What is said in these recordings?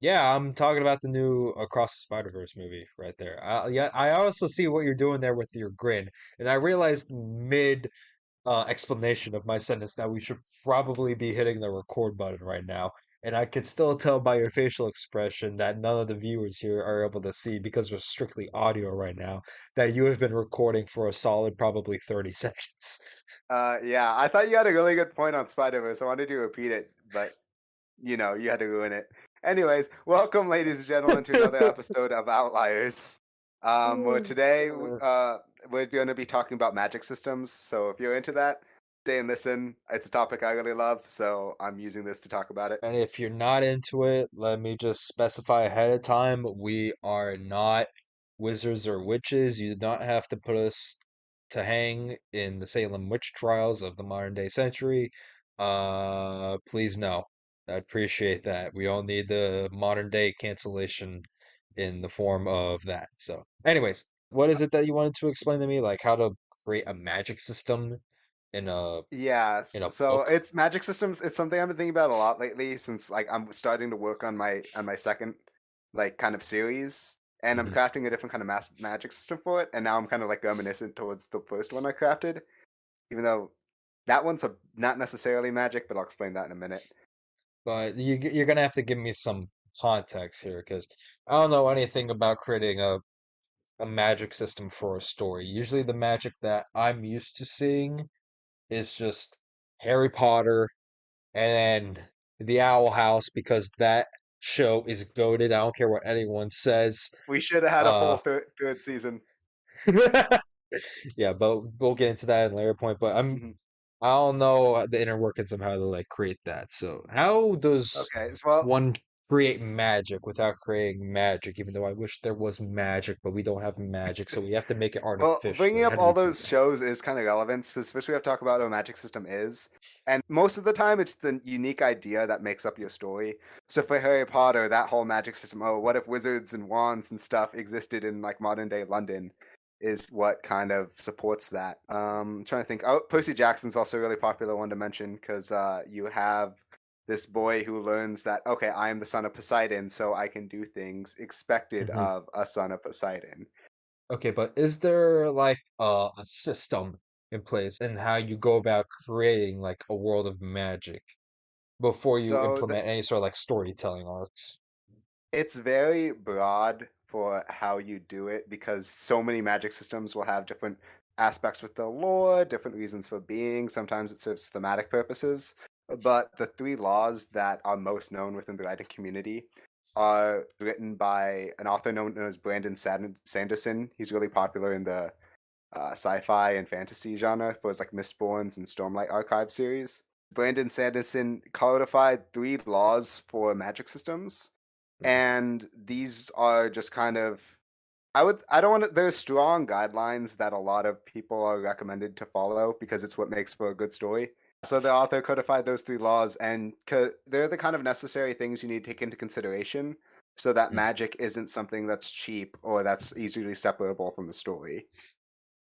Yeah, I'm talking about the new Across the Spider-Verse movie right there. Yeah, I also see what you're doing there with your grin, and I realized mid explanation of my sentence that we should probably be hitting the record button right now. And I could still tell by your facial expression that none of the viewers here are able to see because we're strictly audio right now, that you have been recording for a solid probably 30 seconds. Yeah, I thought you had a really good point on Spider-Verse. I wanted to repeat it, but you had to ruin it. Anyways, welcome, ladies and gentlemen, to another episode of Outliers. Where today we're going to be talking about magic systems. So if you're into that, stay and listen. It's a topic I really love, so I'm using this to talk about it. And if you're not into it, let me just specify ahead of time, we are not wizards or witches. You did not have to put us to hang in the Salem witch trials of the modern day century. Please no. I appreciate that. We don't need the modern day cancellation in the form of that. So, anyways, what is it that you wanted to explain to me? Like how to create a magic system in a Yes. in a So book? it's magic systems. It's something I've been thinking about a lot lately since like I'm starting to work on my second like kind of series, and I'm Mhm. crafting a different kind of magic system for it. And now I'm kind of like reminiscent towards the first one I crafted, even though that one's not necessarily magic, but I'll explain that in a minute. But you're gonna have to give me some context here, because I don't know anything about creating a magic system for a story. Usually the magic that I'm used to seeing is just Harry Potter and then the Owl House, because that show is goated. I don't care what anyone says. We should have had a full Uh third season. yeah, but we'll get into that in a later point. But Mhm. I don't know the inner workings of how to like create that. So how does Okay, so well, one create magic without creating magic? Even though I wish there was magic, but we don't have magic, so we have to make it Well, artificially. bringing How up do we all do those that? shows is kind of relevant because first we have to talk about what a magic system is. And most of the time, it's the unique idea that makes up your story. So for Harry Potter, that whole magic system, oh, what if wizards and wands and stuff existed in like modern day London, is what kind of supports that. I'm trying to think. Oh, Percy Jackson's also a really popular one to mention because you have this boy who learns that, okay, I am the son of Poseidon, so I can do things expected Hmm. of a son of Poseidon. Okay, but is there like a system in place in how you go about creating like a world of magic before you So implement any sort of like storytelling arcs? it's very broad for how you do it because so many magic systems will have different aspects with the lore, different reasons for being. Sometimes it serves thematic purposes. But the three laws that are most known within the writing community are written by an author known as Brandon Sanderson. He's really popular in the sci-fi and fantasy genre for his like Mistborns and Stormlight Archive series. Brandon Sanderson codified three laws for magic systems, and these are just kind of I don't want to there's strong guidelines that a lot of people are recommended to follow because it's what makes for a good story. So the author codified those three laws, and they're the kind of necessary things you need to take into consideration so that Mhm. magic isn't something that's cheap or that's easily separable from the story.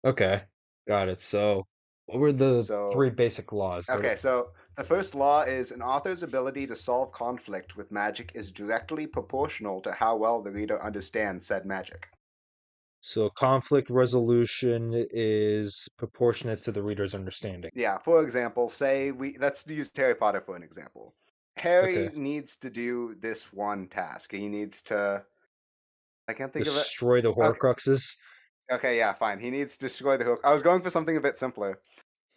Okay, got it. So, what were the So three basic laws? okay, so the first law is an author's ability to solve conflict with magic is directly proportional to how well the reader understands said magic. So conflict resolution is proportionate to the reader's understanding. Yeah, for example, say we let's use Harry Potter for an example. Harry Okay. needs to do this one task. He needs to I can't think of it. Destroy the Okay, Horcruxes. okay, yeah, fine. He needs to destroy the hook. I was going for something a bit simpler,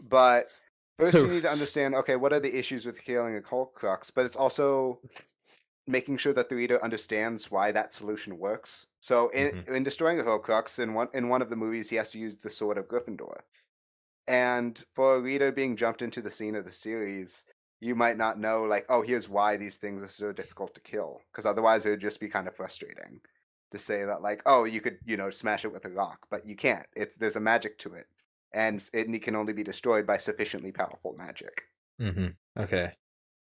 but first you need to understand, okay, what are the issues with healing a Horcrux, but it's also making sure that the reader understands why that solution works. So Mhm. in destroying the Horcrux, in one of the movies, he has to use the sword of Gryffindor. And for a reader being jumped into the scene of the series, you might not know, like, oh, here's why these things are so difficult to kill. Because otherwise, it would just be kind of frustrating to say that, like, oh, you could, smash it with a rock, but you can't. There's a magic to it, and it can only be destroyed by sufficiently powerful magic. Mhm. Okay.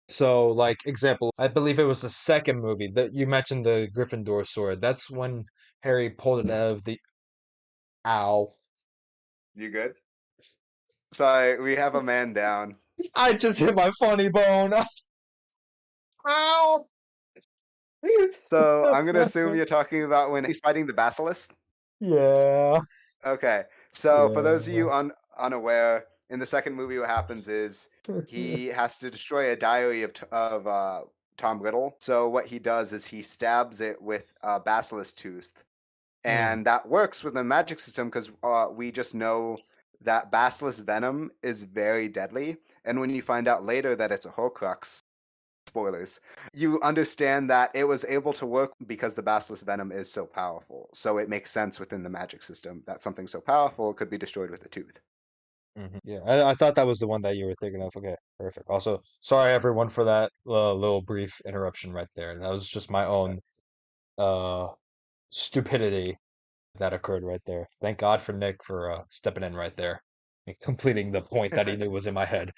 So, like example, I believe it was the second movie that you mentioned the Gryffindor sword. That's when Harry pulled it out of the ow. You good? Sorry, we have a man down. I just hit my funny bone. Ow! So I'm gonna assume you're talking about when he's fighting the basilisk. Yeah. Okay. So for those of Yeah. you unaware, in the second movie, what happens is he has to destroy a diary of Tom Riddle. So what he does is he stabs it with a basilisk tooth, Mm. and that works with the magic system because we just know that basilisk venom is very deadly. And when you find out later that it's a Horcrux, spoilers, you understand that it was able to work because the basilisk venom is so powerful. So it makes sense within the magic system that something so powerful could be destroyed with a tooth. Yeah, I thought that was the one that you were thinking of. Okay, perfect. Also, sorry everyone for that little brief interruption right there. That was just my own uh stupidity that occurred right there. Thank God for Nick for stepping in right there and completing the point that he knew was in my head.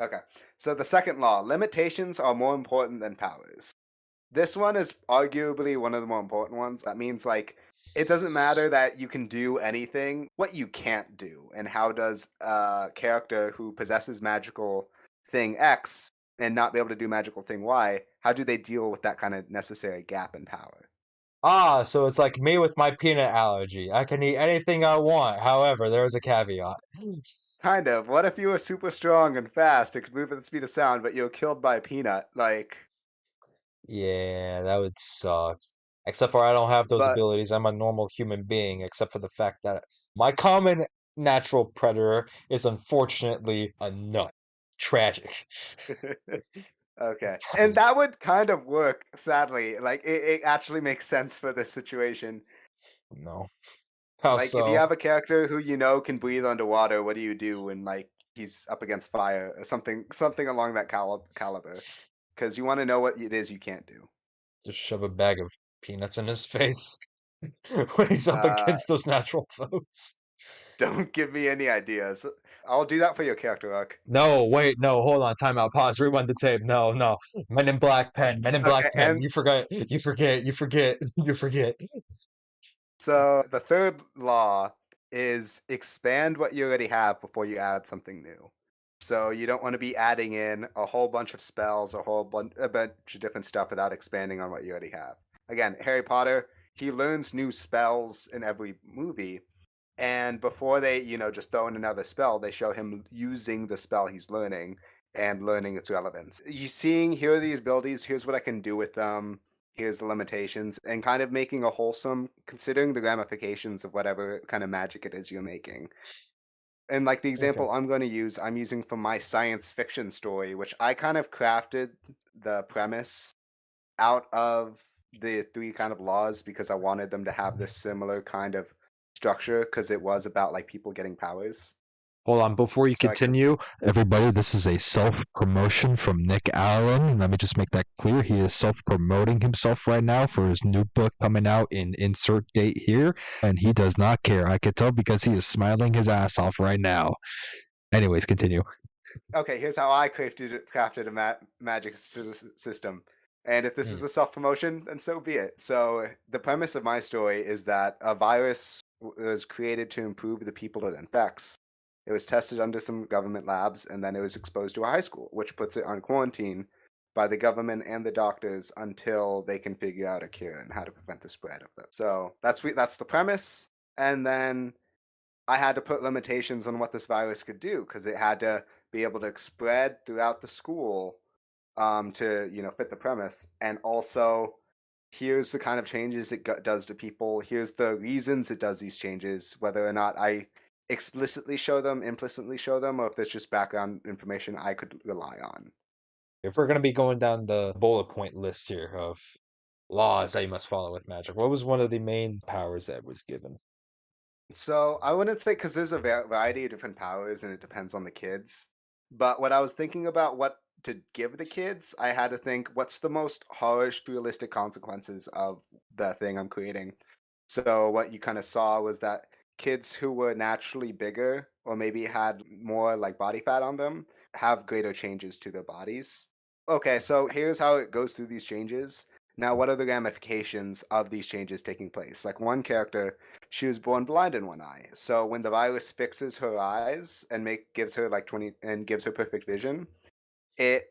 Okay. So the second law, limitations are more important than powers. This one is arguably one of the more important ones. That means like it doesn't matter that you can do anything, what you can't do, and how does a character who possesses magical thing X and not be able to do magical thing Y, how do they deal with that kind of necessary gap in power? Ah, so it's like me with my peanut allergy. I can eat anything I want. However, there is a caveat. Kind of. What if you were super strong and fast and could move at the speed of sound, but you were killed by a peanut? Like, Yeah, that would suck. Except for I don't have those but abilities. I'm a normal human being, except for the fact that my common natural predator is unfortunately a nut. Tragic. okay. And that would kind of work, sadly. Like it actually makes sense for this situation. No. How Like if you so? have a character who you know can breathe underwater, what do you do when like he's up against fire or something along that caliber? Because you want to know what it is you can't do. Just shove a bag of peanuts in his face when he's up Uh, against those natural foes. don't give me any ideas. I'll do that for your character arc. No, wait, no, hold on, time out, pause, rewind the tape. No, no. Men in Black pen, Men in Okay, Black pen. and You forget, you forget, you forget, you forget. so the third law is expand what you already have before you add something new. So you don't want to be adding in a whole bunch of spells, a bunch of different stuff without expanding on what you already have. Again, Harry Potter, he learns new spells in every movie, and before they, just throw in another spell, they show him using the spell he's learning and learning its relevance. You seeing here are these abilities, here's what I can do with them, here's the limitations, and kind of making a wholesome, considering the ramifications of whatever kind of magic it is you're making. And like the Okay. example I'm going to use, I'm using from my science fiction story, which I kind of crafted the premise out of the three kind of laws because I wanted them to have this similar kind of structure because it was about like people getting powers. Hold on, before you So I could continue, everybody, this is a self-promotion from Nick Allen. Let me just make that clear. He is self-promoting himself right now for his new book coming out in insert date here, and he does not care. I could tell because he is smiling his ass off right now. Anyways, continue. okay, here's how I crafted a magic system. And if this is Mm. a self promotion, then so be it. So the premise of my story is that a virus was created to improve the people it infects. It was tested under some government labs, and then it was exposed to a high school, which puts it on quarantine by the government and the doctors until they can figure out a cure and how to prevent the spread of them. So that's the premise. And then I had to put limitations on what this virus could do because it had to be able to spread throughout the school to fit the premise, and also here's the kind of changes it does to people. Here's the reasons it does these changes, whether or not I explicitly show them, implicitly show them, or if there's just background information I could rely on. If we're gonna be going down the bullet point list here of laws that you must follow with magic, what was one of the main powers that was given? So I wouldn't say because there's a variety of different powers and it depends on the kids. But what I was thinking about what to give the kids, I had to think what's the most harsh, realistic consequences of the thing I'm creating. So what you kind of saw was that kids who were naturally bigger or maybe had more like body fat on them have greater changes to their bodies. Okay, so here's how it goes through these changes. Now, what are the ramifications of these changes taking place? Like one character, she was born blind in one eye. So when the virus fixes her eyes and gives her like 20 and gives her perfect vision, it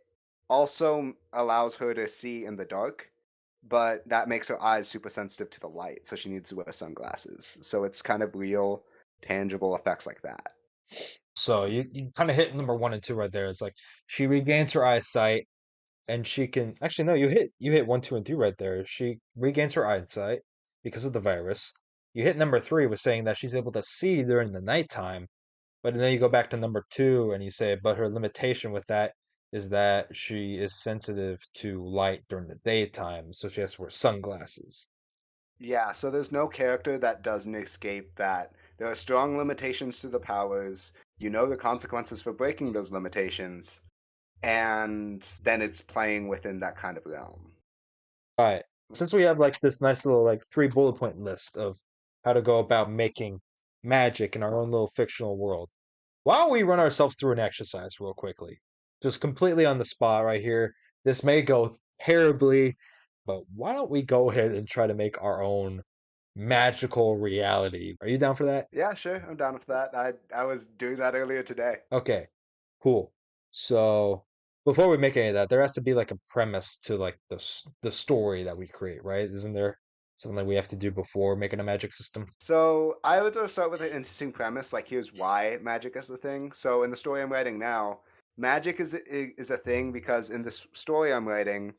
also allows her to see in the dark. but that makes her eyes super sensitive to the light, so she needs to wear sunglasses. So it's kind of real, tangible effects like that. So you kind of hit number one and two right there. It's like she regains her eyesight and she can actually no, you hit one, two, and three right there. She regains her eyesight because of the virus. You hit number three with saying that she's able to see during the nighttime, but then you go back to number two and you say, but her limitation with that is that she is sensitive to light during the daytime, so she has to wear sunglasses. Yeah, so there's no character that doesn't escape that. There are strong limitations to the powers. You know the consequences for breaking those limitations, and then it's playing within that kind of realm. All right. Since we have like this nice little like three bullet point list of how to go about making magic in our own little fictional world, why don't we run ourselves through an exercise real quickly? Just completely on the spot right here. This may go terribly, but why don't we go ahead and try to make our own magical reality? Are you down for that? Yeah, sure, I'm down with that. I was doing that earlier today. Okay, cool. So before we make any of that, there has to be like a premise to like the story that we create, right? Isn't there something that we have to do before making a magic system? So I would start with an interesting premise, like here's why magic is the thing. So in the story I'm writing now, magic is a thing because in this story I'm writing,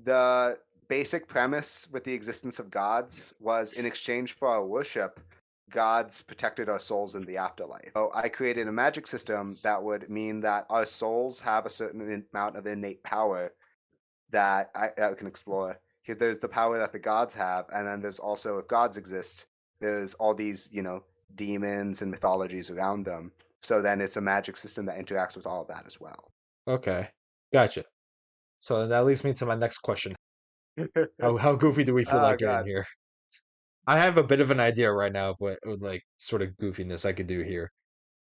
the basic premise with the existence of gods was in exchange for our worship, gods protected our souls in the afterlife. So I created a magic system that would mean that our souls have a certain amount of innate power that we can explore. Here, there's the power that the gods have, and then there's also, if gods exist, there's all these, demons and mythologies around them. So then it's a magic system that interacts with all of that as well. Okay, gotcha. So that leads me to my next question. How goofy do we feel Oh like getting god. here? I have a bit of an idea right now of what like sort of goofiness I could do here.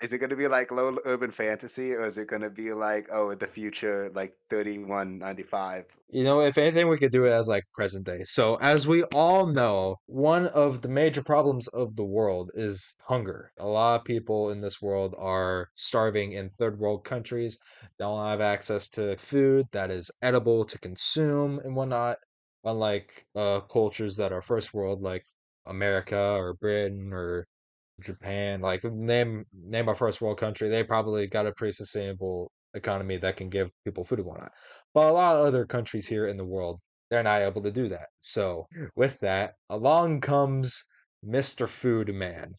Is it going to be like low urban fantasy, or is it going to be like, oh, the future, like 3195? You know, if anything, we could do it as like present day. So, as we all know, one of the major problems of the world is hunger. A lot of people in this world are starving in third world countries. They don't have access to food that is edible to consume and whatnot. Unlike cultures that are first world, like America or Britain or Japan, like name a first world country, they probably got a pretty sustainable economy that can give people food and whatnot. But a lot of other countries here in the world, they're not able to do that. So with that, along comes Mr. Food Man.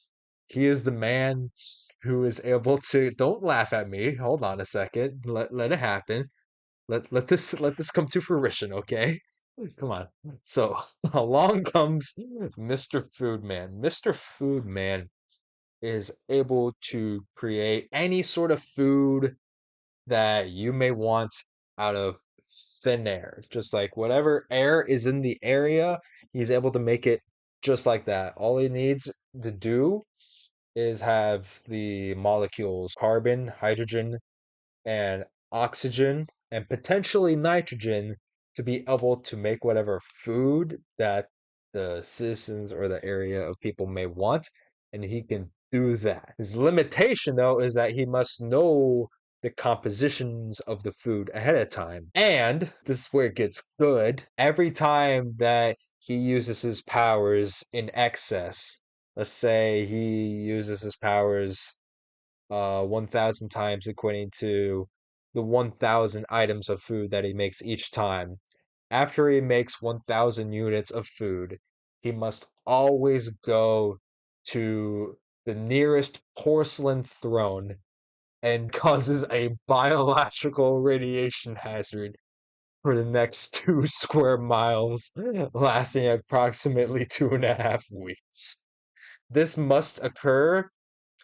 He is the man who is able to don't laugh at me. Hold on a second. Let it happen. Let this come to fruition, okay? Come on. So along comes Mr. Food Man. Mr. Food Man is able to create any sort of food that you may want out of thin air. Just like whatever air is in the area, he's able to make it just like that. All he needs to do is have the molecules carbon, hydrogen, and oxygen and potentially nitrogen to be able to make whatever food that the citizens or the area of people may want, and he can do that. His limitation, though, is that he must know the compositions of the food ahead of time. And this is where it gets good. Every time that he uses his powers in excess, let's say he uses his powers 1,000 times, equating to the 1,000 items of food that he makes each time. After he makes 1,000 units of food, he must always go to the nearest porcelain throne and causes a biological radiation hazard for the next 2 square miles, lasting approximately 2.5 weeks. This must occur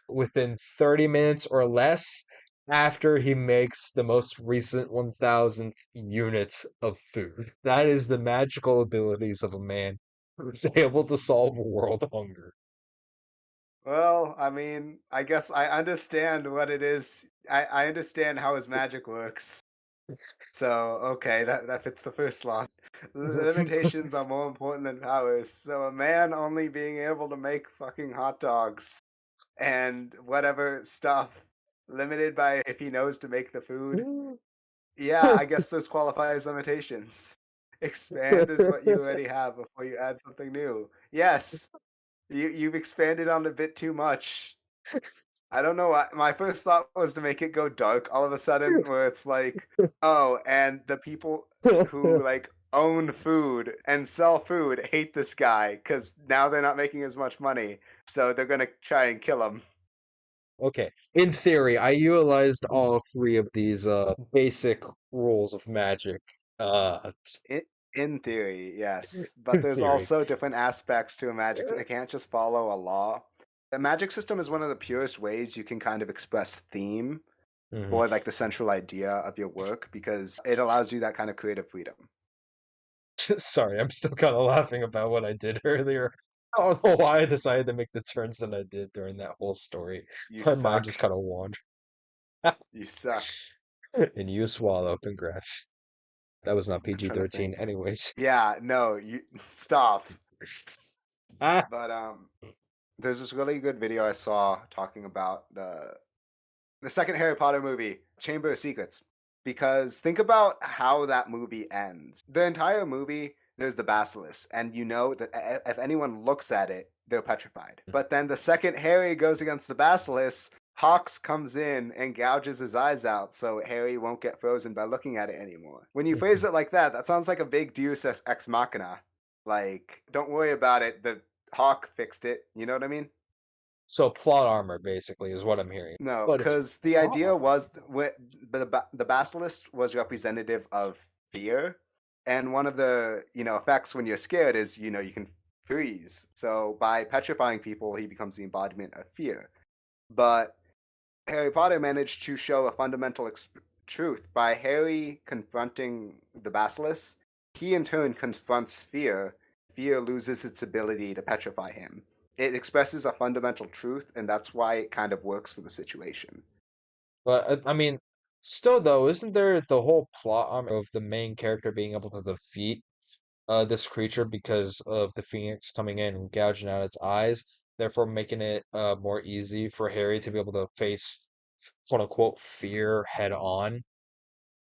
within 30 minutes or less after he makes the most recent 1000th unit of food. That is the magical abilities of a man who's able to solve world hunger. Well, I mean, I guess I understand what it is. I understand how his magic works. So, okay, that fits the first slot. Limitations are more important than powers. So, a man only being able to make fucking hot dogs and whatever stuff, limited by if he knows to make the food. Yeah, I guess those qualify as limitations. Expand is what you already have before you add something new. Yes, you've expanded on a bit too much. I don't know. My first thought was to make it go dark all of a sudden, where it's like, oh, and the people who like own food and sell food hate this guy because now they're not making as much money, so they're gonna try and kill him. Okay. In theory, I utilized all three of these basic rules of magic. In, in theory, yes, but In there's theory. also different aspects to a magic. It can't just follow a law. The magic system is one of the purest ways you can kind of express theme Mhm. or like the central idea of your work because it allows you that kind of creative freedom. Sorry, I'm still kind of laughing about what I did earlier. I don't know why I decided to make the turns that I did during that whole story. You My mind just suck. kind of wandered. You suck. And you swallow. Congrats. That was not I'm trying to PG-13 think. anyways. Yeah, no, you stop. Ah, But there's this really good video I saw talking about the second Harry Potter movie, Chamber of Secrets. Because think about how that movie ends. The entire movie, there's the basilisk, and you know that if anyone looks at it, they're petrified. But then the second Harry goes against the basilisk, Hawks comes in and gouges his eyes out so Harry won't get frozen by looking at it anymore. When you phrase it like that sounds like a big Deus ex machina. Like, don't worry about it. The Hawk fixed it. You know what I mean? so plot armor basically is what I'm hearing. No, But it's because the plot idea armor. was the basilisk was representative of fear, and one of the effects when you're scared is you can freeze. So by petrifying people, he becomes the embodiment of fear. But Harry Potter managed to show a fundamental truth by Harry confronting the basilisk. He in turn confronts fear. Fear loses its ability to petrify him. It expresses a fundamental truth, and that's why it kind of works for the situation. But I mean, still though, isn't there the whole plot armor of the main character being able to defeat this creature because of the Phoenix coming in and gouging out its eyes, therefore making it more easy for Harry to be able to face quote unquote fear head on.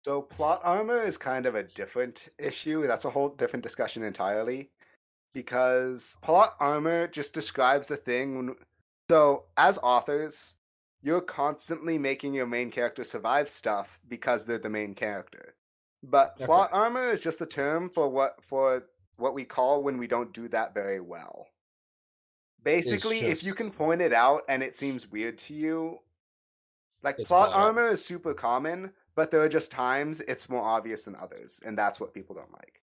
So plot armor is kind of a different issue. That's a whole different discussion entirely. Because plot armor just describes the thing when. So, as authors, you're constantly making your main character survive stuff because they're the main character. But Okay. plot armor is just a term for what we call when we don't do that very well. It's Basically, if you just can point it out and it seems weird to you, like it's plot plot armor. armor is super common, but there are just times it's more obvious than others, and that's what people don't like.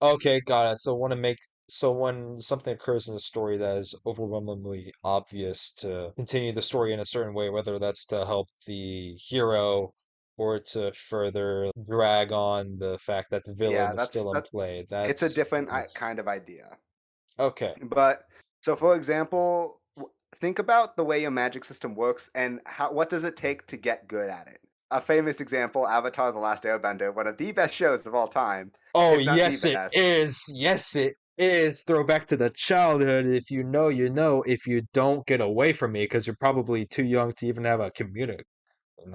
Okay, got it. So when something occurs in the story that is overwhelmingly obvious to continue the story in a certain way, whether that's to help the hero or to further drag on the fact that the Yeah, villain is still in play, it's a that's different that's kind of idea. okay. But so, for example, think about the way your magic system works and what does it take to get good at it. A famous example: Avatar: The Last Airbender, one of the best shows of all time, Oh, if not the yes, it best. is. Yes, it is. Throwback to the childhood. If you know, you know. If you don't, get away from me because you're probably too young to even have a not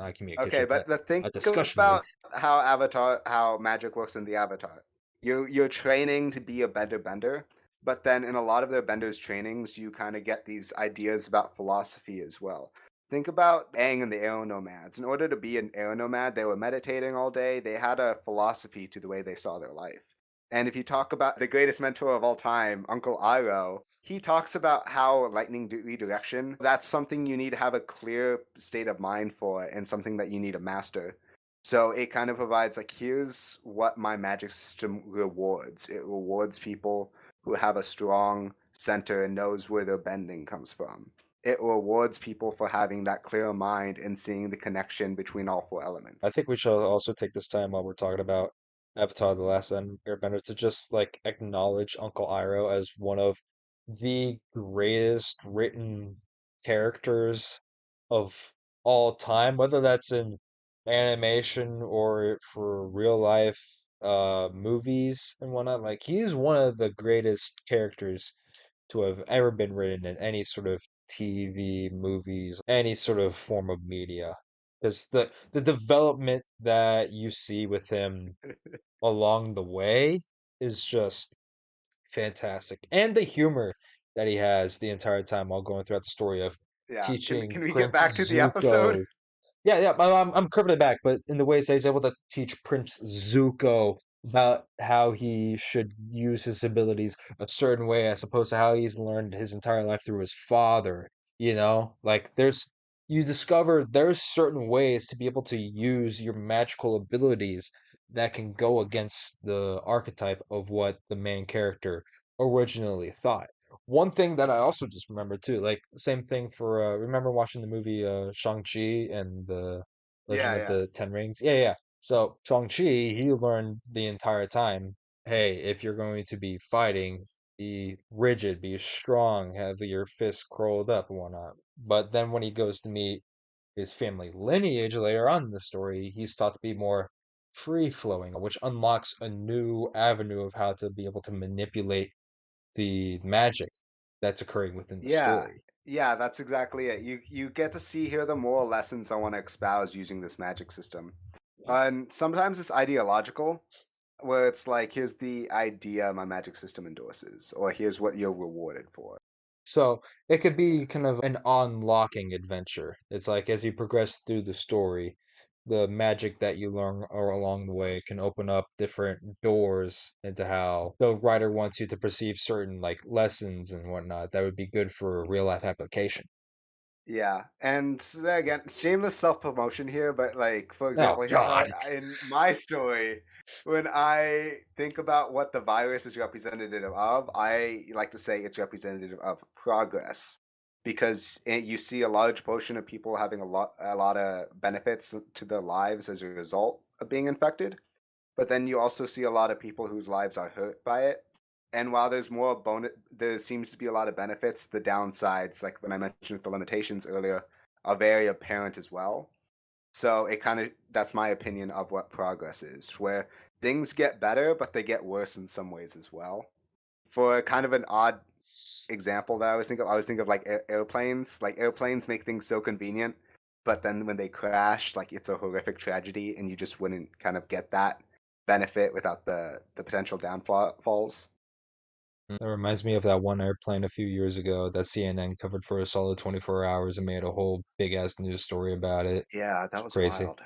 Okay, communication, but but think a discussion with. about how magic works in the Avatar. You're training to be a better bender, but then in a lot of their benders trainings, you kind of get these ideas about philosophy as well. Think about Aang and the Aeronomads. In order to be an Aeronomad, they were meditating all day. They had a philosophy to the way they saw their life. And if you talk about the greatest mentor of all time, Uncle Iroh, he talks about how lightning redirection, that's something you need to have a clear state of mind for and something that you need to master. So it kind of provides like, here's what my magic system rewards. It rewards people who have a strong center and knows where their bending comes from. It rewards people for having that clear mind and seeing the connection between all four elements. I think we should also take this time while we're talking about Avatar: The Last Airbender to just like acknowledge Uncle Iroh as one of the greatest written characters of all time, whether that's in animation or for real life movies and whatnot. Like he's one of the greatest characters to have ever been written in any sort of TV, movies, any sort of form of media. Because the development that you see with him along the way is just fantastic. And the humor that he has the entire time while going throughout the story of Yeah. teaching Can we get Prince back to the episode? Zuko. Yeah, yeah, I'm curving it back, but in the ways that he's able to teach Prince Zuko about how he should use his abilities a certain way as opposed to how he's learned his entire life through his father, you know? Like you discover there's certain ways to be able to use your magical abilities that can go against the archetype of what the main character originally thought. One thing that I also just remember too, like same thing for remember watching the movie Shang-Chi and the Legend Yeah, of yeah. the Ten Rings? Yeah, yeah. So Shang-Chi, he learned the entire time, hey, if you're going to be fighting, be rigid, be strong, have your fists curled up and whatnot. But then when he goes to meet his family lineage later on in the story, he's taught to be more free-flowing, which unlocks a new avenue of how to be able to manipulate the magic that's occurring within the Yeah. story. Yeah, that's exactly it. You get to see here the moral lessons I want to espouse using this magic system. And sometimes it's ideological, where it's like, here's the idea my magic system endorses, or here's what you're rewarded for. So it could be kind of an unlocking adventure. It's like as you progress through the story, the magic that you learn or along the way can open up different doors into how the writer wants you to perceive certain like lessons and whatnot that would be good for a real life application. Yeah, and again, shameless self promotion here, but like for Oh example, here's how God. in my story, when I think about what the virus is representative of, I like to say it's representative of progress because you see a large portion of people having a lot of benefits to their lives as a result of being infected, but then you also see a lot of people whose lives are hurt by it. And while there seems to be a lot of benefits. The downsides, like when I mentioned the limitations earlier, are very apparent as well. So it kind of that's my opinion of what progress is, where things get better, but they get worse in some ways as well. For kind of an odd example that I was thinking of like airplanes. Like airplanes make things so convenient, but then when they crash, like it's a horrific tragedy, and you just wouldn't kind of get that benefit without the potential downfalls. That reminds me of that one airplane a few years ago that CNN covered for a solid 24 hours and made a whole big ass news story about it. Yeah, It's that was crazy. wild.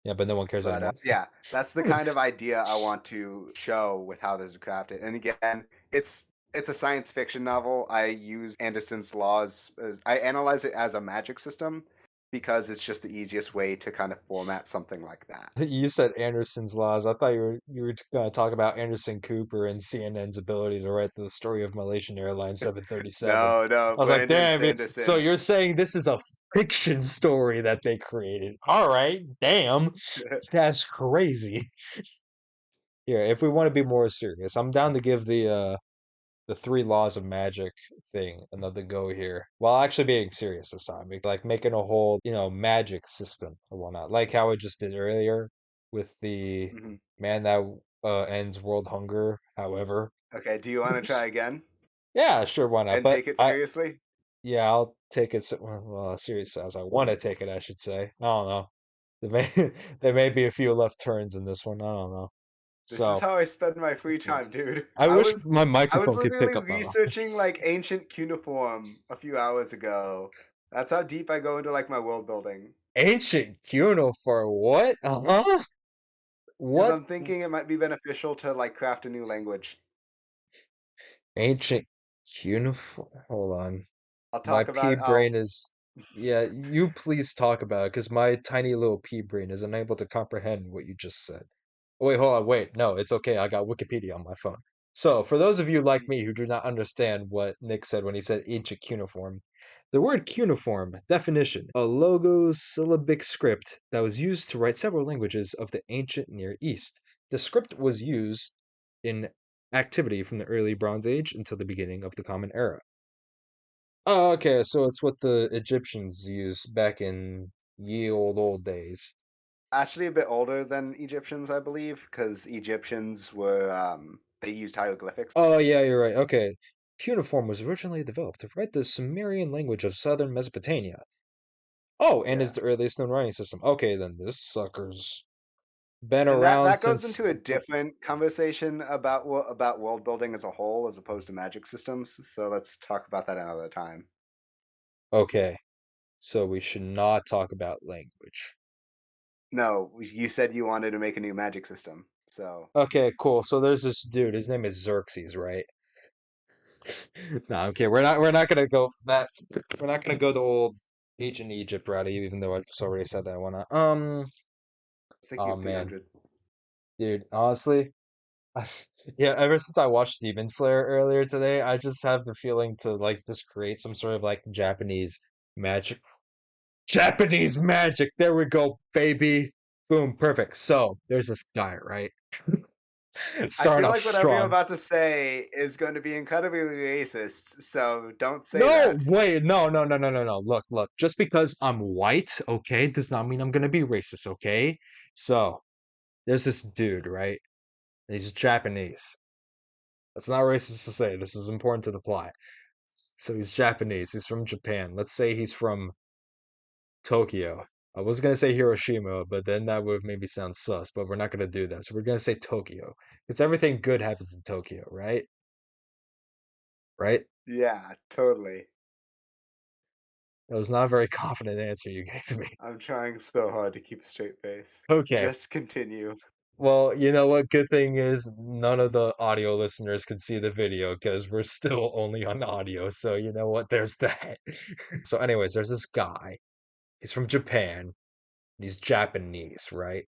Yeah, but no one cares But anymore. yeah, that's the kind of idea I want to show with how this is crafted. And again, it's a science fiction novel. I use Anderson's laws. I analyze it as a magic system because it's just the easiest way to kind of format something like that. You said Anderson's laws. I thought you were going to talk about Anderson Cooper and CNN's ability to write the story of Malaysian Airlines 737. No, no, I was like, Brandon damn, so Sanderson. you're saying this is a fiction story that they created. All right, damn. That's crazy. Here, if we want to be more serious, I'm down to give the three laws of magic thing another go here. While actually being serious this time, like making a whole, magic system or whatnot, like how I just did earlier with the Mhm. man that ends world hunger. However, Okay, do you want to try again yeah, sure, why not? and But take it seriously? yeah, I'll take it. Serious as I want to take it, I should say. I don't know. There may there may be a few left turns in this one. I don't know. This is So how I spend my free time, dude. I wish my I was microphone could pick literally up on researching this. like ancient cuneiform a few hours ago. That's how deep I go into like my world building. Ancient cuneiform, what? Uh-huh. Because What I'm thinking it might be beneficial to like craft a new language. ancient cuneiform? Hold on. I'll My talk pea about brain is. Yeah, you please talk about it because my tiny little pea brain is unable to comprehend what you just said. Wait, hold on, wait. No, it's okay. I got Wikipedia on my phone. So, for those of you like me who do not understand what Nick said when he said ancient cuneiform, the word cuneiform, definition, a logosyllabic script that was used to write several languages of the ancient Near East. The script was used in activity from the early Bronze Age until the beginning of the Common Era. Oh, okay, so it's what the Egyptians used back in ye old days. actually a bit older than Egyptians, I believe, because Egyptians were they used hieroglyphics. Oh, yeah, you're right. Okay. Cuneiform was originally developed to write the Sumerian language of southern Mesopotamia. Oh, and is Yeah. the earliest known writing system. Okay, then this sucker's. been And that around that goes since into a different conversation about world building as a whole, as opposed to magic systems. So let's talk about that another time. okay, so we should not talk about language. No, you said you wanted to make a new magic system. So Okay, cool. So there's this dude, his name is Xerxes, right? No, okay, we're not gonna go that we're not gonna go the old ancient Egypt route, even though I just already said that I wanna. I was thinking Oh of man, 300. dude, honestly, yeah, ever since I watched Demon Slayer earlier today, I just have the feeling to like just create some sort of like Japanese magic. Japanese magic. There we go, baby. Boom, perfect. So there's this guy, right? I Starting feel off like whatever you're strong. about to say is going to be incredibly racist, so don't say No, that. wait, no, no, no, no, no, no. Look, look. Just because I'm white, okay, does not mean I'm gonna be racist, okay? So there's this dude, right? He's Japanese. That's not racist to say. This is important to the plot. So he's Japanese. He's from Japan. Let's say he's from Tokyo. I was gonna say Hiroshima, but then that would maybe sound sus, but we're not gonna do that. So we're gonna say Tokyo. Because everything good happens in Tokyo, right? Right? Yeah, totally. That was not a very confident answer you gave me. I'm trying so hard to keep a straight face. Okay. Just continue. Well, you know what? Good thing is none of the audio listeners can see the video because we're still only on audio. So you know what? There's that. So, anyways, there's this guy. He's from Japan. He's Japanese, right?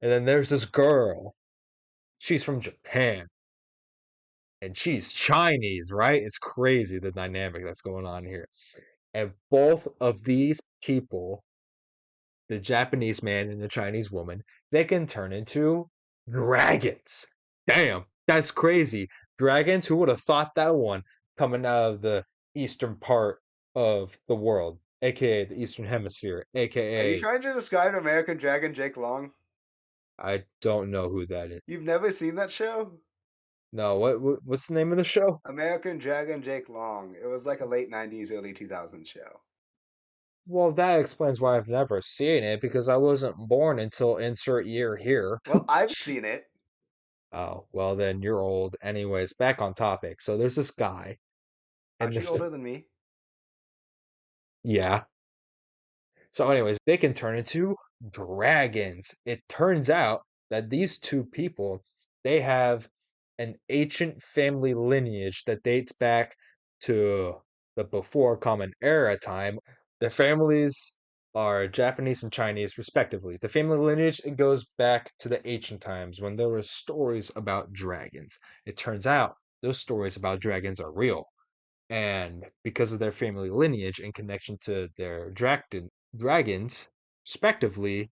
And then there's this girl. She's from Japan and she's Chinese, right? It's crazy the dynamic that's going on here. And both of these people, the Japanese man and the Chinese woman, they can turn into dragons. Damn, that's crazy. Dragons, who would have thought that one coming out of the eastern part of the world, aka the Eastern Hemisphere, Are you aka trying to describe American Dragon Jake Long? I don't know who that is. You've never seen that show? No, what's the name of the show? American Dragon Jake Long. It was like a late 90s, early 2000s show. Well, that explains why I've never seen it because I wasn't born until insert year here. Well, I've seen it. Oh, well then you're old. Anyways, back on topic. So there's this guy and Aren't you this older than me? yeah. So anyways, they can turn into dragons. It turns out that these two people, they have an ancient family lineage that dates back to the before Common Era time. Their families are Japanese and Chinese respectively. The family lineage it goes back to the ancient times when there were stories about dragons. It turns out those stories about dragons are real. And because of their family lineage and connection to their dragons, respectively,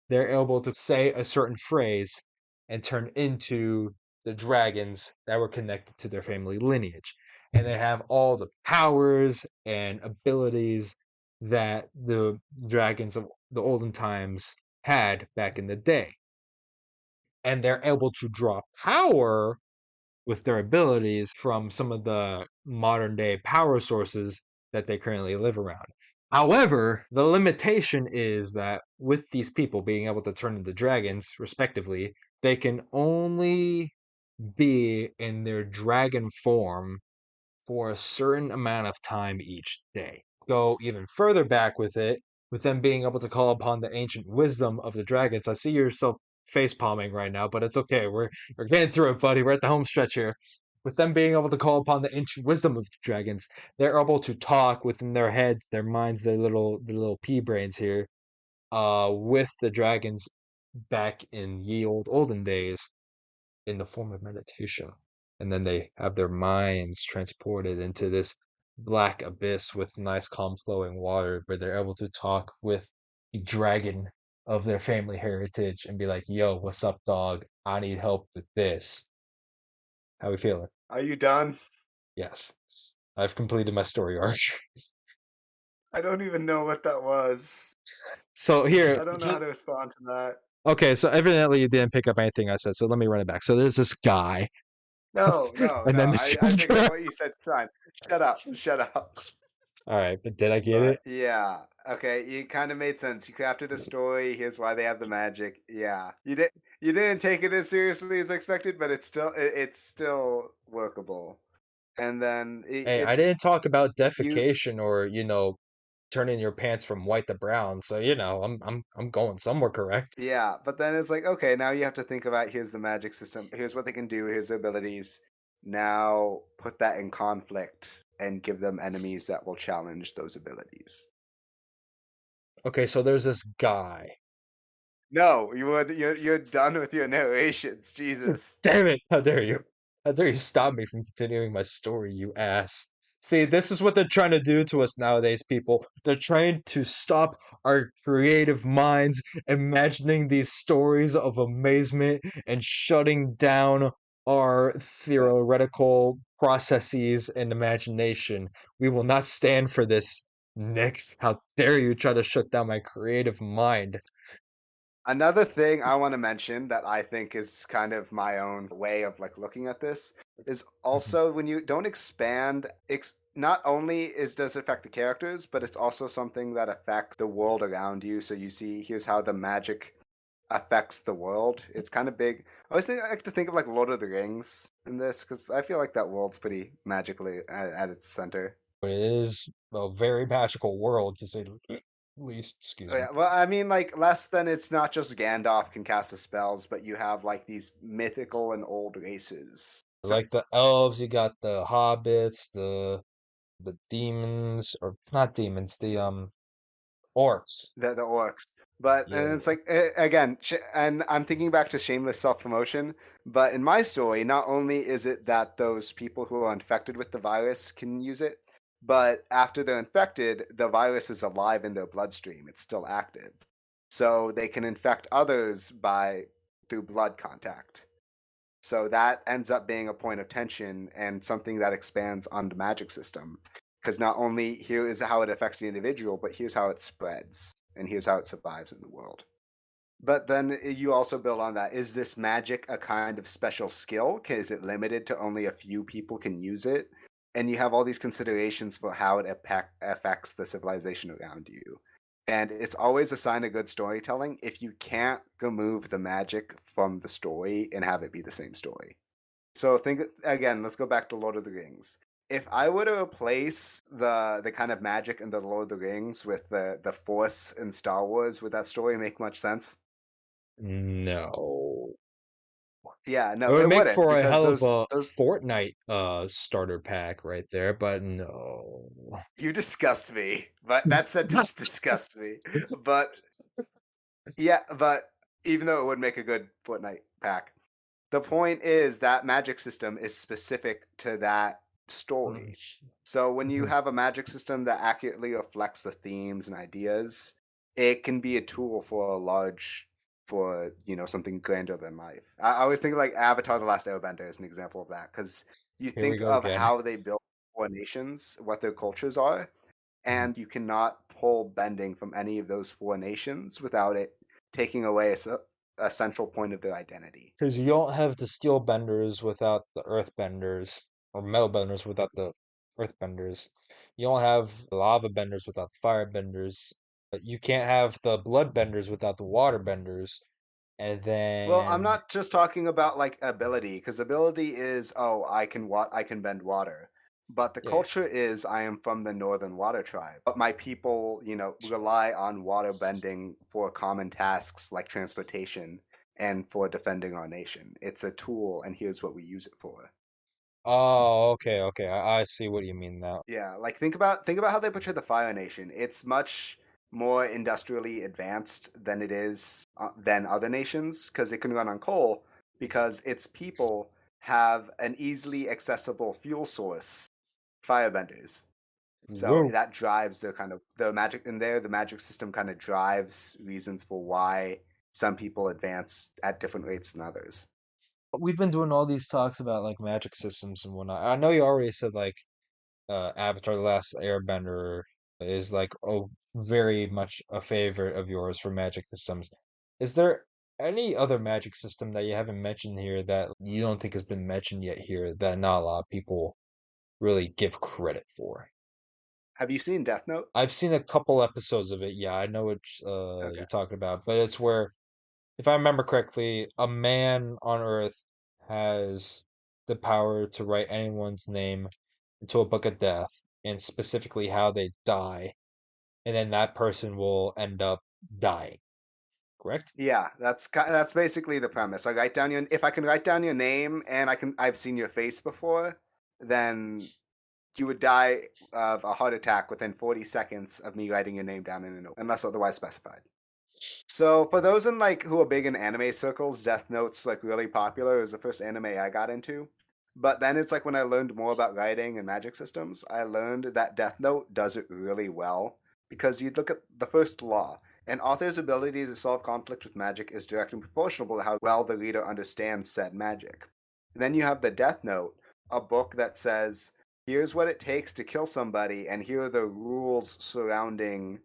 they're able to say a certain phrase and turn into the dragons that were connected to their family lineage. And they have all the powers and abilities that the dragons of the olden times had back in the day. And they're able to draw power with their abilities from some of the modern day power sources that they currently live around. However, the limitation is that with these people being able to turn into dragons, respectively, they can only be in their dragon form for a certain amount of time each day. Go even further back with it, with them being able to call upon the ancient wisdom of the dragons. I see yourself face palming right now, but it's okay. We're getting through it, buddy. We're at the home stretch here. With them being able to call upon the ancient wisdom of the dragons, they're able to talk within their head, their minds, their little pea brains here, with the dragons back in ye olden days in the form of meditation. And then they have their minds transported into this black abyss with nice, calm flowing water where they're able to talk with the dragon of their family heritage and be like, yo, what's up, dog? I need help with this. How we feeling? Are you done? Yes. I've completed my story arc. I don't even know what that was. So here, I don't know how to respond to that. okay, so evidently you didn't pick up anything I said, so let me run it back. So there's this guy, No, no, and no. then I this picked up what you said. It's fine. Shut up. Shut up. all right, but did I get it? But yeah. Okay, it kind of made sense. You crafted a story. Here's why they have the magic. Yeah, you didn't take it as seriously as expected, but it's still workable. And then Hey, I it's didn't talk about you. defecation or, turning your pants from white to brown, so, I'm going somewhere correct. Yeah, but then it's like, okay, now you have to think about here's the magic system. Here's what they can do. Here's their abilities. Now put that in conflict and give them enemies that will challenge those abilities. Okay, so there's this guy. No, you're done with your narrations. Jesus. Damn it! How dare you? How dare you stop me from continuing my story, you ass. See, this is what they're trying to do to us nowadays, people. They're trying to stop our creative minds imagining these stories of amazement and shutting down our But theoretical processes and imagination. We will not stand for this, Nick. How dare you try to shut down my creative mind? another thing I want to mention that I think is kind of my own way of like looking at this is also when you don't expand, not only does it affect the characters, but it's also something that affects the world around you. So you see, here's how the magic affects the world. It's kind of big. I like to think of like Lord of the Rings in this because I feel like that world's pretty magically at its center. It is a very magical world, to say the least. Oh, Excuse me. yeah, well, I mean, like less than it's not just Gandalf can cast the spells, but you have like these mythical and old races. So Like the elves, you got the hobbits, the demons, or not demons, the orcs. the orcs, but and it's Yeah. like again, and I'm thinking back to shameless self promotion. But in my story, not only is it that those people who are infected with the virus can use it, but after they're infected, the virus is alive in their bloodstream. It's still active, so they can infect others by through blood contact. So that ends up being a point of tension and something that expands on the magic system. Because not only here is how it affects the individual, but here's how it spreads and here's how it survives in the world. But then you also build on that. Is this magic a kind of special skill? Is it limited to only a few people can use it? And you have all these considerations for how it affects the civilization around you. And it's always a sign of good storytelling if you can't remove the magic from the story and have it be the same story. So think again, let's go back to Lord of the Rings. If I were to replace the kind of magic in the Lord of the Rings with the Force in Star Wars, would that story make much sense? No. Yeah, It no, would it make wouldn't for a because hell of those a those Fortnite starter pack right there, but no. you disgust me. But that sentence disgusts me. But yeah, but even though it would make a good Fortnite pack, the point is that magic system is specific to that story. So when you have a magic system that accurately reflects the themes and ideas, it can be a tool for a large for something grander than life. I always think of like Avatar: The Last Airbender as an example of that because you Here we think go of again. how they built four nations, what their cultures are, and you cannot pull bending from any of those four nations without it taking away a central point of their identity. Because you don't have the steel benders without the earth benders, or metal benders without the earth benders. You don't have the lava benders without the fire benders. But you can't have the blood benders without the water benders. And Well, I'm then, not just talking about like ability, because ability is I can bend water. But the yeah, culture is I am from the Northern Water Tribe. But my people, rely on water bending for common tasks like transportation and for defending our nation. It's a tool, and here's what we use it for. oh, okay, okay. I see what you mean now. Yeah, like think about how they portray the Fire Nation. It's much more industrially advanced than it is than other nations because it can run on coal because its people have an easily accessible fuel source, firebenders. So Woo. that drives the kind of the magic in there. The magic system kind of drives reasons for why some people advance at different rates than others. We've been doing all these talks about like magic systems and whatnot. I know you already said like Avatar: The Last Airbender is like very much a favorite of yours for magic systems. Is there any other magic system that you haven't mentioned here that you don't think has been mentioned yet here that not a lot of people really give credit for? Have you seen Death Note? I've seen a couple episodes of it. Yeah, I know what Okay. you're talking about, but it's where, if I remember correctly, a man on Earth has the power to write anyone's name into a book of death, and specifically how they die, and then that person will end up dying. Correct? Yeah, that's basically the premise. I write down your if I can write down your name and I've seen your face before, then you would die of a heart attack within 40 seconds of me writing your name down in a note, unless otherwise specified. So for those in like who are big in anime circles, Death Note's like really popular. It was the first anime I got into. But then it's like when I learned more about writing and magic systems, I learned that Death Note does it really well because you look at the first law. An author's ability to solve conflict with magic is directly proportional to how well the reader understands said magic. Then you have the Death Note, a book that says, here's what it takes to kill somebody, and here are the rules surrounding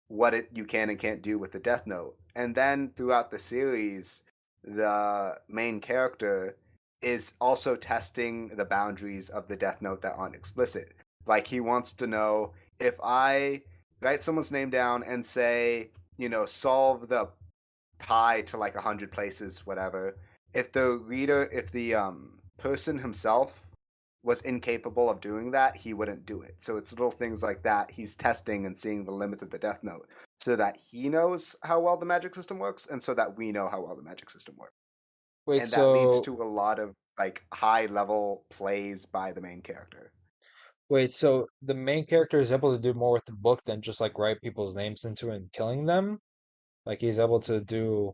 what it you can and can't do with the Death Note. And then throughout the series, the main character is also testing the boundaries of the Death Note that aren't explicit. Like he wants to know if I write someone's name down and say, solve the pi to like 100 places, whatever. If the person himself was incapable of doing that, he wouldn't do it. So it's little things like that. He's testing and seeing the limits of the Death Note so that he knows how well the magic system works and so that we know how well the magic system works. Wait, And that leads so to a lot of like high level plays by the main character. wait, so the main character is able to do more with the book than just like write people's names into it and killing them? Like he's able to do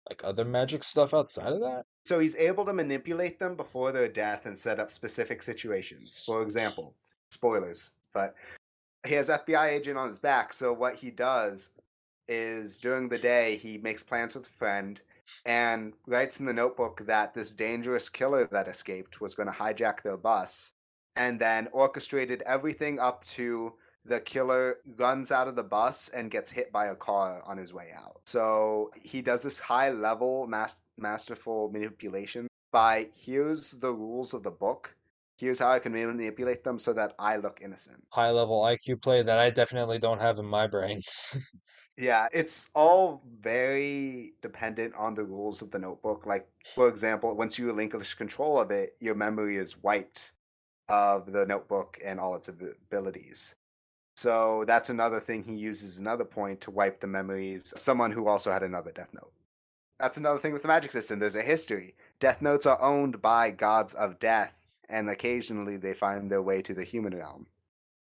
like other magic stuff outside of that? So he's able to manipulate them before their death and set up specific situations. For example, spoilers, but he has FBI agent on his back. So what he does is during the day he makes plans with a friend and writes in the notebook that this dangerous killer that escaped was going to hijack their bus and then orchestrated everything up to the killer runs out of the bus and gets hit by a car on his way out. So he does this high level masterful manipulation by here's the rules of the book, here's how I can manipulate them so that I look innocent. High level IQ play that I definitely don't have in my brain. Yeah, it's all very dependent on the rules of the notebook. Like, for example, once you relinquish control of it, your memory is wiped of the notebook and all its abilities. So that's another thing he uses another point to wipe the memories. Someone who also had another Death Note. That's another thing with the magic system. There's a history. Death Notes are owned by gods of death, and occasionally they find their way to the human realm.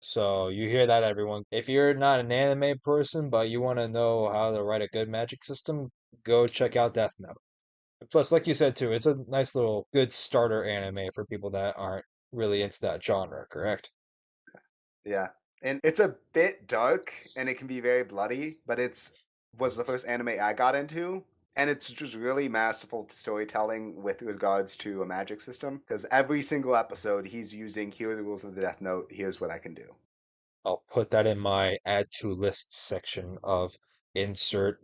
So you hear that, everyone. If you're not an anime person, but you want to know how to write a good magic system, go check out Death Note. Plus, like you said too, it's a nice little good starter anime for people that aren't really into that genre, correct? Yeah. And it's a bit dark and it can be very bloody, but it's was the first anime I got into. And it's just really masterful storytelling with regards to a magic system. Because every single episode, he's using here are the rules of the Death Note, here's what I can do. I'll put that in my add to list section of insert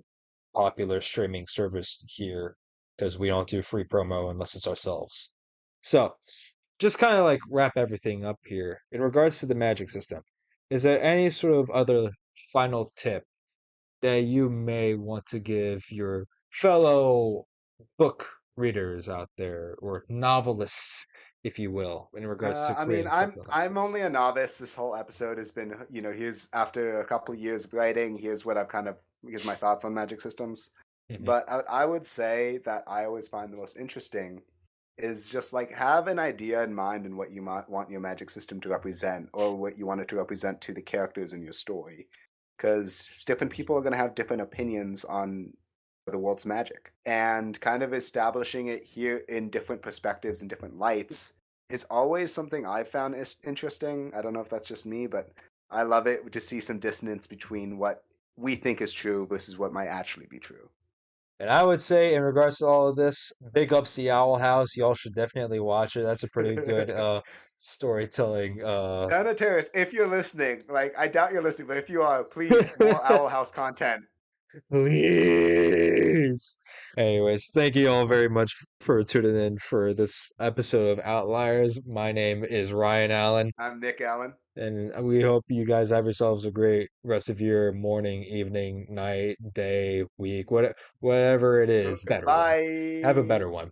popular streaming service here because we don't do free promo unless it's ourselves. So, just kind of like wrap everything up here in regards to the magic system. Is there any sort of other final tip that you may want to give your fellow book readers out there or novelists, if you will, in regards to I mean, creating I'm something like I'm this? only a novice. This whole episode has been, here's after a couple of years of writing, here's my thoughts on magic systems. Mhm. But I would say that I always find the most interesting is just like have an idea in mind and what you might want your magic system to represent or what you want it to represent to the characters in your story. Because different people are going to have different opinions on the world's magic. And kind of establishing it here in different perspectives and different lights is always something I've found is interesting. I don't know if that's just me, but I love it to see some dissonance between what we think is true versus what might actually be true. And I would say, in regards to all of this, big ups the Owl House. Y'all should definitely watch it. That's a pretty good storytelling. Donna Terrace, if you're listening, like I doubt you're listening, but if you are, please more Owl House content. Please. Anyways, thank you all very much for tuning in for this episode of Outliers. My name is Ryan Allen, I'm Nick Allen. and we hope you guys have yourselves a great rest of your morning, evening, night, day, week, whatever it is, better one. Have a Goodbye. better one.